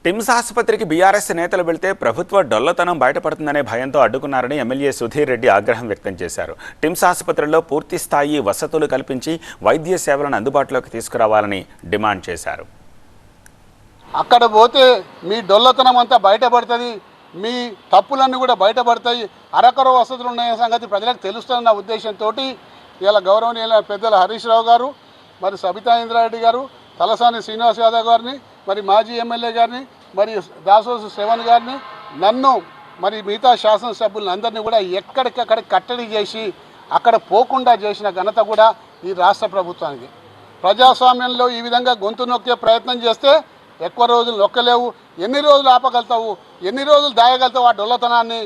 TIMS ఆసుపత్రికి BRS నేతలు వెళ్తే ప్రభుత్వ డొల్లతనం బయటపడుతుందనే భయంతో అడ్డుకున్నారని ఎమ్మెల్యే సుధీర్ రెడ్డి ఆగ్రహం వ్యక్తం చేశారు. టిమ్స్ ఆసుపత్రిలో పూర్తి స్థాయి వసతులు కల్పించి వైద్య సేవలను అందుబాటులోకి తీసుకురావాలని డిమాండ్ చేశారు. అక్కడ పోతే మీ డొల్లతనం అంతా బయటపడుతుంది, మీ తప్పులన్నీ కూడా బయటపడతాయి, అరకొర వసతులు ఉన్న సంగతి ప్రజలకు తెలుస్తున్న ఉద్దేశంతో ఇలా గౌరవనీయుల పెద్దల హరీష్ రావు గారు, మరి సబితా ఇంద్రారెడ్డి గారు, తలసాని శ్రీనివాస్ యాదవ్ గారిని, మరి మాజీ ఎమ్మెల్యే గారిని, మరి దాసోసు శ్రవణ్ గారిని, నన్ను, మరి మిగతా శాసనసభ్యులను అందరినీ కూడా ఎక్కడికక్కడ కట్టడి చేసి అక్కడ పోకుండా చేసిన ఘనత కూడా ఈ రాష్ట్ర ప్రభుత్వానికి. ప్రజాస్వామ్యంలో ఈ విధంగా గొంతు నొక్కే ప్రయత్నం చేస్తే ఎక్కువ రోజులు నొక్కలేవు. ఎన్ని రోజులు ఆపగలుగుతావు, ఎన్ని రోజులు దాయగలుగుతావు ఆ డొల్లతనాన్ని?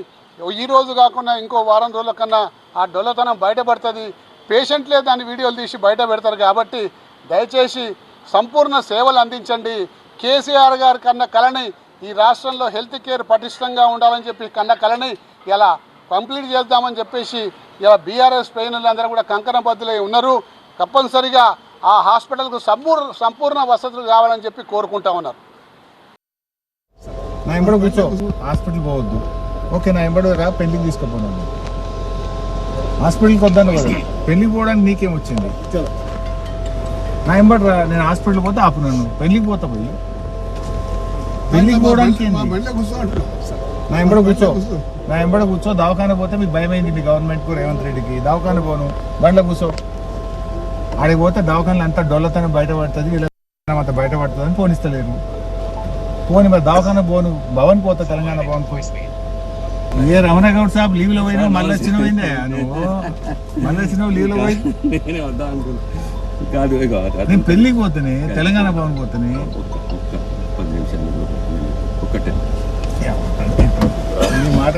ఈ రోజు కాకుండా ఇంకో వారం రోజుల కన్నా ఆ డొల్లతనం బయటపడుతుంది. పేషెంట్లే దాన్ని వీడియోలు తీసి బయట పెడతారు. కాబట్టి దయచేసి సంపూర్ణ సేవలు అందించండి. కేసీఆర్ గారి కన్న కళని, ఈ రాష్ట్రంలో హెల్త్ కేర్ పటిష్టంగా ఉండాలని చెప్పి కన్న కళని ఇలా కంప్లీట్ చేద్దామని చెప్పేసి ఇలా బీఆర్ఎస్ శ్రేణులందరూ కూడా కంకణబద్దులై ఉన్నారు. తప్పనిసరిగా ఆ హాస్పిటల్కు సంపూర్ణ వసతులు కావాలని చెప్పి కోరుకుంటా ఉన్నారు. నా ఎంబడి కూర్చో, హాస్పిటల్ పోవద్దు. ఓకే, నా ఎంబడి రా, పెళ్లికి తీసుకుపోయినాను. హాస్పిటల్కి వద్దాను కదా, పెళ్లికి పోవడానికి నీకేం వచ్చింది? నా ఎంబడి రా, నేను హాస్పిటల్ పోతే ఆపు, నన్ను పెళ్లికి పోతా పోయి పెళ్లికి పోవడానికి నా ఎంబడి కూర్చో, నా ఎంబడి కూర్చో. దవాఖాన పోతే మీకు భయమైంది, మీ గవర్నమెంట్కు, రేవంత్ రెడ్డికి. దవాఖాన పోను, బండ్లో కూర్చో. ఆడికి పోతే దవాఖానలు అంతా డొల్లతనం బయటపడుతుంది, వీళ్ళ అంతా బయటపడుతుంది అని పోనిస్తలేరు. పోని మరి దవాఖాన పోను, భవన్ పోతా, తెలంగాణ భవన్ పోయి. ఏ రమణ గౌడ్ సాబ్ లీవ్లో పోయినావు, మళ్ళీ వచ్చినావు, అయిందా నువ్వు? మళ్ళీ వచ్చినావు లీవ్లో పోయి. నేను పెళ్లికి పోతానే, తెలంగాణ భవన్ పోతానే. మాట